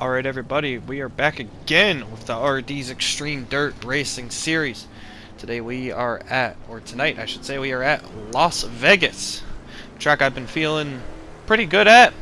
Alright everybody, we are back again with the RD's Extreme Dirt Racing Series. Today we are at, or tonight I should say, we are at Las Vegas. A track I've been feeling pretty good at.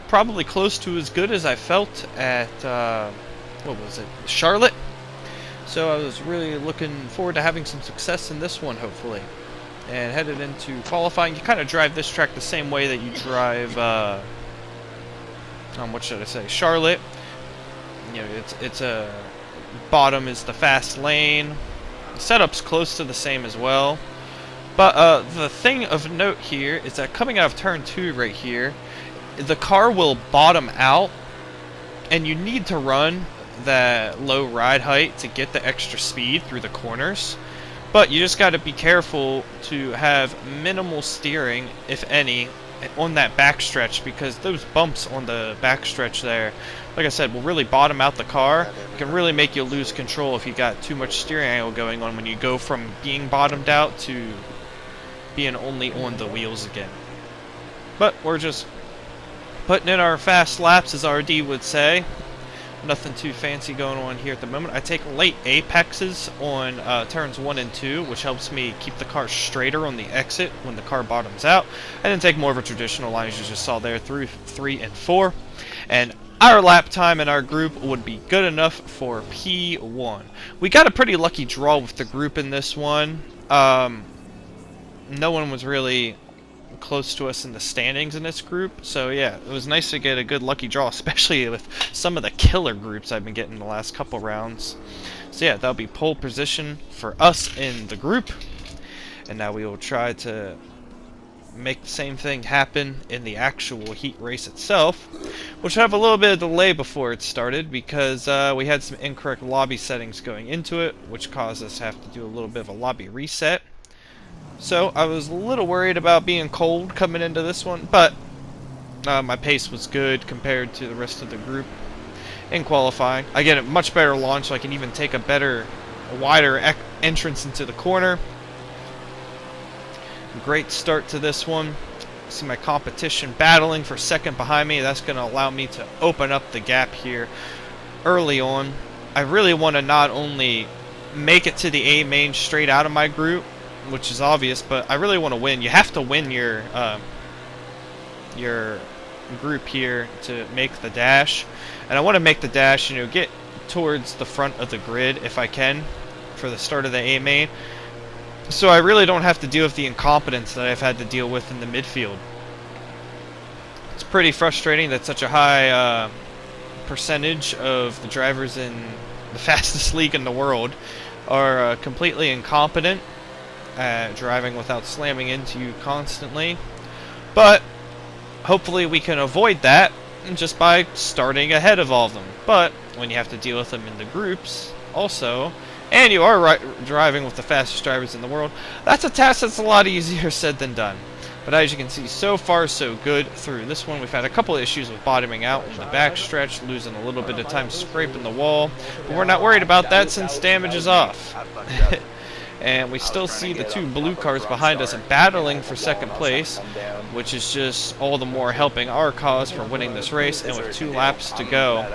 Probably close to as good as I felt at, what was it, Charlotte. So I was really looking forward to having some success in this one, hopefully. And headed into qualifying, you kind of drive this track the same way that you drive, what should I say, Charlotte. You know, it's a bottom is the fast lane. The setup's close to the same as well. But the thing of note here is that coming out of turn 2 right here, the car will bottom out, and you need to run that low ride height to get the extra speed through the corners. But you just got to be careful to have minimal steering, if any, on that backstretch, because those bumps on the backstretch there, like I said, will really bottom out the car. It can really make you lose control if you got too much steering angle going on when you go from being bottomed out to being only on the wheels again. But we're just putting in our fast laps, as RD would say. Nothing too fancy going on here at the moment. I take late apexes on turns 1 and 2, which helps me keep the car straighter on the exit when the car bottoms out. I then take more of a traditional line, as you just saw there, through 3 and 4. And our lap time in our group would be good enough for P1. We got a pretty lucky draw with the group in this one. No one was really close to us in the standings in this group, so yeah, it was nice to get a good lucky draw, especially with some of the killer groups I've been getting the last couple rounds. So yeah, that'll be pole position for us in the group, and now we will try to make the same thing happen in the actual heat race itself, which will have a little bit of delay before it started, because we had some incorrect lobby settings going into it, which caused us to have to do a little bit of a lobby reset. So I was a little worried about being cold coming into this one, but my pace was good compared to the rest of the group in qualifying. I get a much better launch, so I can even take a wider entrance into the corner. Great start to this one. See my competition battling for second behind me. That's going to allow me to open up the gap here early on. I really want to not only make it to the A main straight out of my group, which is obvious, but I really want to win. You have to win your group here to make the dash, and I want to make the dash, you know, get towards the front of the grid if I can for the start of the A main, so I really don't have to deal with the incompetence that I've had to deal with in the midfield. It's pretty frustrating that such a high percentage of the drivers in the fastest league in the world are completely incompetent at driving without slamming into you constantly. But hopefully we can avoid that just by starting ahead of all of them. But when you have to deal with them in the groups also, and you are driving with the fastest drivers in the world, that's a task that's a lot easier said than done. But as you can see, so far so good through this one. We've had a couple of issues with bottoming out in the backstretch, losing a little bit of time scraping the wall, but we're not worried about that since damage is off. And we still see the two blue cars behind us battling for second place, which is just all the more helping our cause for winning this race. And with 2 laps to go,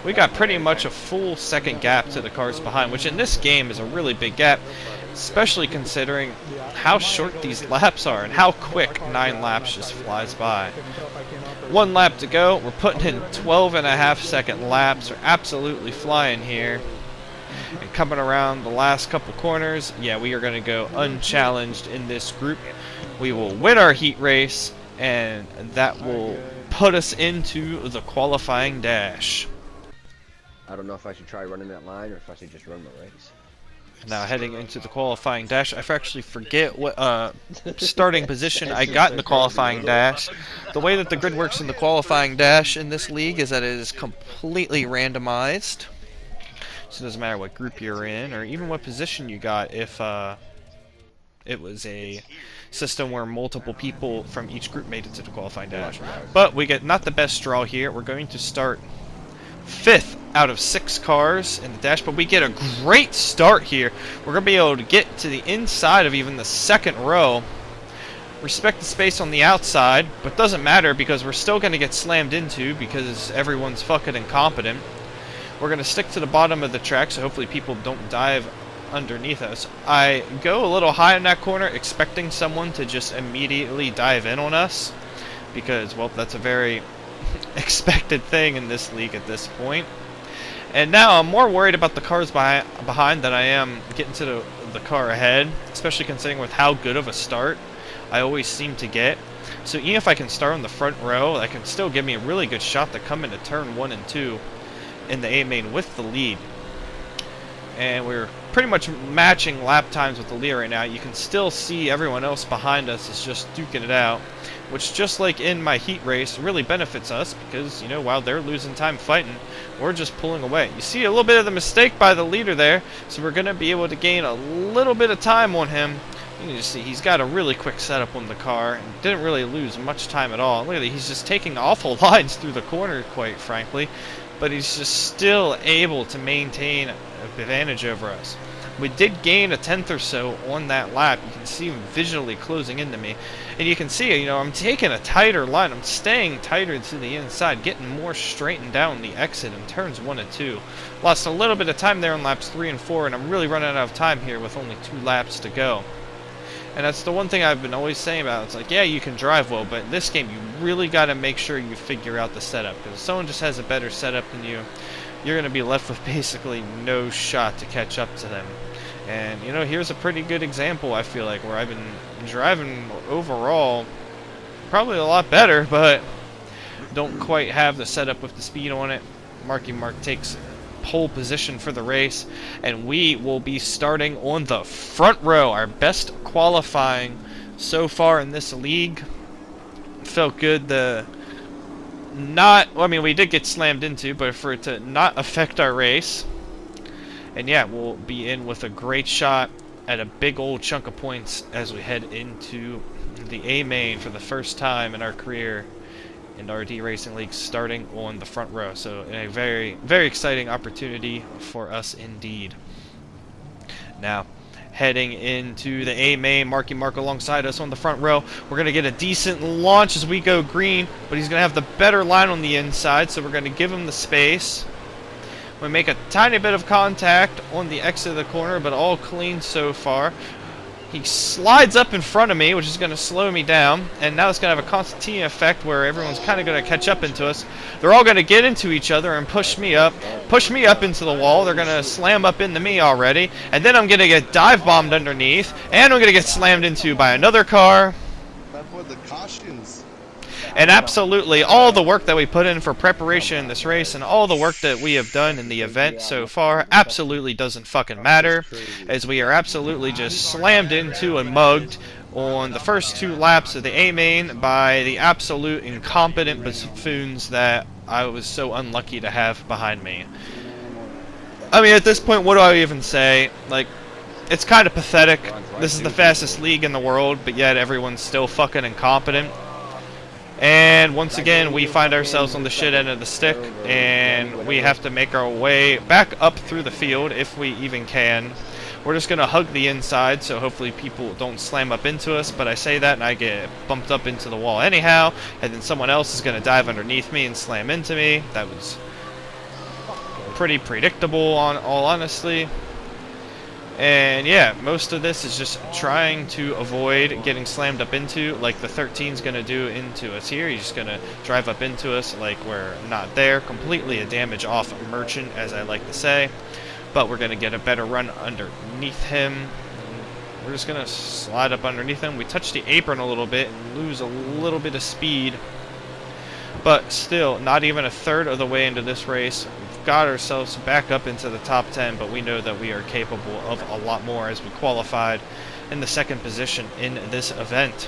we got pretty much a full second gap to the cars behind, which in this game is a really big gap, especially considering how short these laps are and how quick 9 laps just flies by. 1 lap to go. We're putting in 12.5-second laps. We're absolutely flying here. And coming around the last couple corners, yeah, we are going to go unchallenged in this group. We will win our heat race, and that will put us into the qualifying dash. I don't know if I should try running that line or if I should just run the race. Now heading into the qualifying dash, I actually forget what starting position I got in the qualifying dash. The way that the grid works in the qualifying dash in this league is that it is completely randomized. So it doesn't matter what group you're in, or even what position you got if it was a system where multiple people from each group made it to the qualifying dash. But we get not the best draw here. We're going to start 5th out of 6 cars in the dash, but we get a great start here. We're going to be able to get to the inside of even the second row respect the space on the outside, but doesn't matter because we're still going to get slammed into because everyone's fucking incompetent. We're going to stick to the bottom of the track, so hopefully people don't dive underneath us. I go a little high in that corner, expecting someone to just immediately dive in on us, because, well, that's a very expected thing in this league at this point. And now I'm more worried about the cars behind than I am getting to the car ahead, especially considering with how good of a start I always seem to get. So even if I can start on the front row, that can still give me a really good shot to come into turn 1 and 2 in the A main with the lead. And we're pretty much matching lap times with the lead right now. You can still see everyone else behind us is just duking it out, which, just like in my heat race, really benefits us because, you know, while they're losing time fighting, we're just pulling away. You see a little bit of the mistake by the leader there, so we're going to be able to gain a little bit of time on him. You can just see he's got a really quick setup on the car and didn't really lose much time at all. Look at that, he's just taking awful lines through the corner, quite frankly, but he's just still able to maintain an advantage over us. We did gain a tenth or so on that lap. You can see him visually closing into me. And you can see, you know, I'm taking a tighter line. I'm staying tighter to the inside, getting more straightened down the exit in turns 1 and 2. Lost a little bit of time there on laps 3 and 4, and I'm really running out of time here with only 2 laps to go. And that's the one thing I've been always saying about it. It's like, yeah, you can drive well, but in this game, you really got to make sure you figure out the setup. Because if someone just has a better setup than you, you're going to be left with basically no shot to catch up to them. And, you know, here's a pretty good example, I feel like, where I've been driving overall probably a lot better, but don't quite have the setup with the speed on it. Marky Mark takes pole position for the race, and we will be starting on the front row. Our best qualifying so far in this league. Felt good. We did get slammed into, but for it to not affect our race. And yeah, we'll be in with a great shot at a big old chunk of points as we head into the A main for the first time in our career in RD Racing League, starting on the front row. So a very, very exciting opportunity for us indeed. Now, heading into the A main, Marky Mark alongside us on the front row. We're going to get a decent launch as we go green, but he's going to have the better line on the inside, so we're going to give him the space. We make a tiny bit of contact on the exit of the corner, but all clean so far. He slides up in front of me, which is going to slow me down, and now it's going to have a Constantine effect where everyone's kind of going to catch up into us. They're all going to get into each other and push me up into the wall. They're going to slam up into me already, and then I'm going to get dive bombed underneath, and I'm going to get slammed into by another car. That's what the cautions. And absolutely, all the work that we put in for preparation in this race and all the work that we have done in the event so far absolutely doesn't fucking matter, as we are absolutely just slammed into and mugged on the first 2 laps of the A main by the absolute incompetent buffoons that I was so unlucky to have behind me. I mean, at this point, what do I even say? Like, it's kind of pathetic. This is the fastest league in the world, but yet everyone's still fucking incompetent. And once again, we find ourselves on the shit end of the stick, and we have to make our way back up through the field, if we even can. We're just going to hug the inside, so hopefully people don't slam up into us, but I say that and I get bumped up into the wall anyhow, and then someone else is going to dive underneath me and slam into me. That was pretty predictable, on all honesty. And yeah, most of this is just trying to avoid getting slammed up into, like the 13's going to do into us here. He's just going to drive up into us like we're not there. Completely a damage off merchant, as I like to say. But we're going to get a better run underneath him. We're just going to slide up underneath him. We touch the apron a little bit and lose a little bit of speed. But still, not even a third of the way into this race. We've got ourselves back up into the top 10, but we know that we are capable of a lot more, as we qualified in the 2nd position in this event.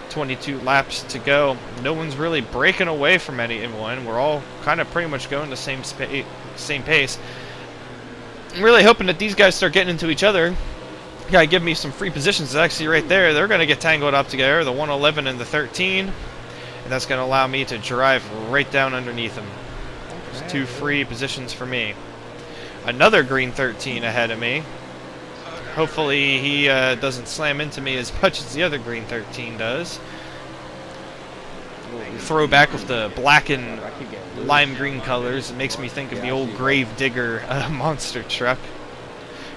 22 laps to go. No one's really breaking away from anyone. We're all kind of pretty much going the same pace. I'm really hoping that these guys start getting into each other. Gotta give me some free positions. It's actually right there. They're going to get tangled up together, the 111 and the 13. And that's going to allow me to drive right down underneath them. There's 2 free positions for me. Another green 13 ahead of me. Hopefully he doesn't slam into me as much as the other green 13 does. Throw back with the black and lime green colors. It makes me think of the old Grave Digger monster truck.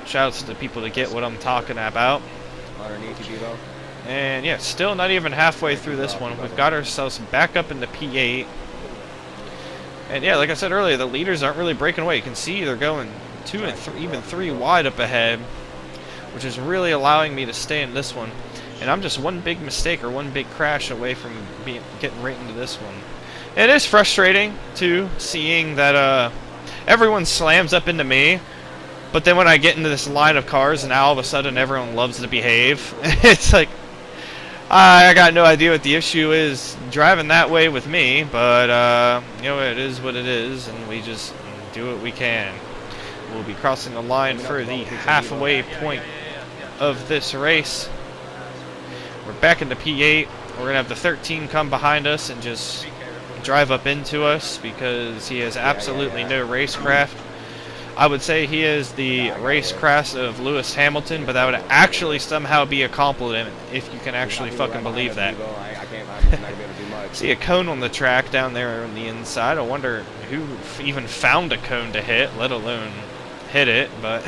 Shouts to the people that get what I'm talking about. Underneath you, Devo. And yeah, still not even halfway through this one. We've got ourselves back up into P8. And yeah, like I said earlier, the leaders aren't really breaking away. You can see they're going 2 and even 3 wide up ahead, which is really allowing me to stay in this one. And I'm just one big mistake or one big crash away from getting right into this one. It is frustrating, too, seeing that everyone slams up into me, but then when I get into this line of cars, and now all of a sudden everyone loves to behave, it's like, I got no idea what the issue is driving that way with me, but, you know, it is what it is, and we just do what we can. We'll be crossing the line for the halfway point of this race. We're back into P8. We're going to have the 13 come behind us and just drive up into us because he has absolutely no racecraft. I would say he is the racecraft of Lewis Hamilton, but that would actually somehow be a compliment if you can actually fucking believe that. See a cone on the track down there on the inside. I wonder who even found a cone to hit, let alone hit it, but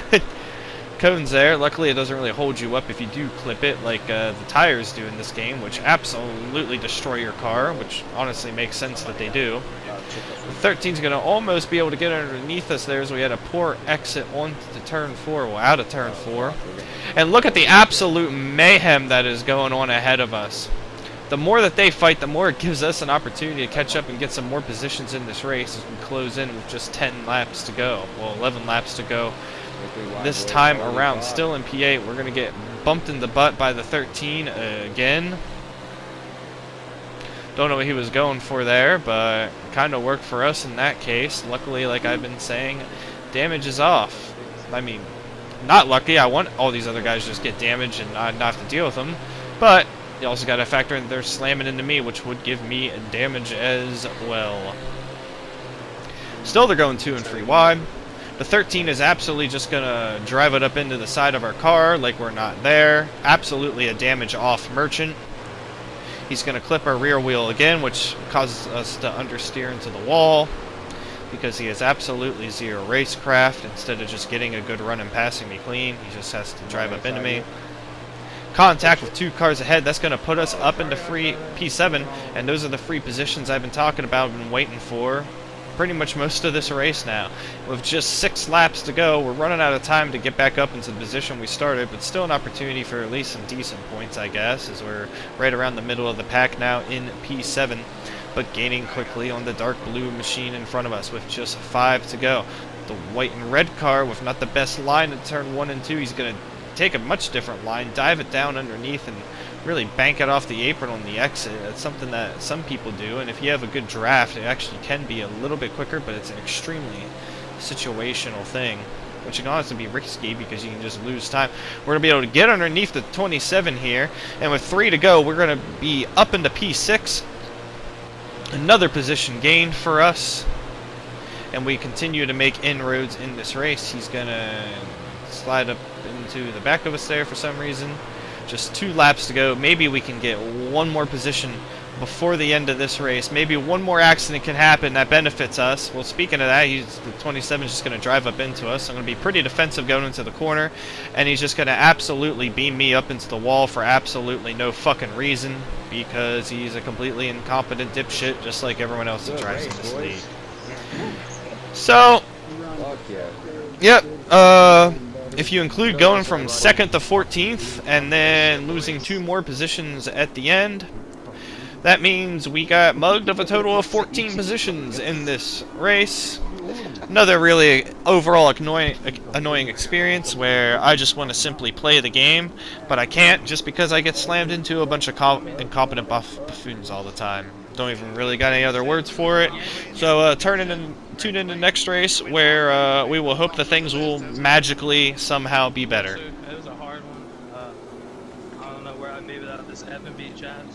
cone's there. Luckily it doesn't really hold you up if you do clip it like the tires do in this game, which absolutely destroy your car, which honestly makes sense that they do. The 13's going to almost be able to get underneath us there as we had a poor exit onto turn 4, well, out of turn 4. And look at the absolute mayhem that is going on ahead of us. The more that they fight, the more it gives us an opportunity to catch up and get some more positions in this race as we close in with just 10 laps to go. Well, 11 laps to go this time around. Still in P8, we're going to get bumped in the butt by the 13 again. Don't know what he was going for there, but kind of worked for us in that case. Luckily, like I've been saying, damage is off. I mean, not lucky. I want all these other guys to just get damaged and not have to deal with them. But you also got to factor in they're slamming into me, which would give me damage as well. Still, they're going 2 and 3 wide. The 13 is absolutely just going to drive it up into the side of our car like we're not there. Absolutely a damage off merchant. He's going to clip our rear wheel again, which causes us to understeer into the wall because he has absolutely zero racecraft. Instead of just getting a good run and passing me clean, he just has to drive up into me. Contact with 2 cars ahead. That's going to put us up into free P7, and those are the free positions I've been talking about, been waiting for pretty much most of this race now. With just 6 laps to go, we're running out of time to get back up into the position we started, but still an opportunity for at least some decent points, I guess, as we're right around the middle of the pack now in P7, but gaining quickly on the dark blue machine in front of us with just 5 to go. The white and red car with not the best line in turn 1 and 2, he's going to take a much different line, dive it down underneath, and really bank it off the apron on the exit. That's something that some people do, and if you have a good draft, it actually can be a little bit quicker, but it's an extremely situational thing, which can honestly be risky because you can just lose time. We're going to be able to get underneath the 27 here, and with 3 to go, we're going to be up into P6. Another position gained for us, and we continue to make inroads in this race. He's going to slide up into the back of us there for some reason. Just 2 laps to go. Maybe we can get one more position before the end of this race. Maybe one more accident can happen that benefits us. Well, speaking of that, the 27 is just going to drive up into us. I'm going to be pretty defensive going into the corner, and he's just going to absolutely beam me up into the wall for absolutely no fucking reason because he's a completely incompetent dipshit just like everyone else that drives in this league. So, yep, if you include going from 2nd to 14th and then losing 2 more positions at the end, that means we got mugged of a total of 14 positions in this race. Another really overall annoying experience where I just want to simply play the game, but I can't just because I get slammed into a bunch of incompetent buffoons all the time. Don't even really got any other words for it. So tune in the next race where we will hope that things will magically somehow be better. It was a hard one. I don't know where I made it out of this F&B chat.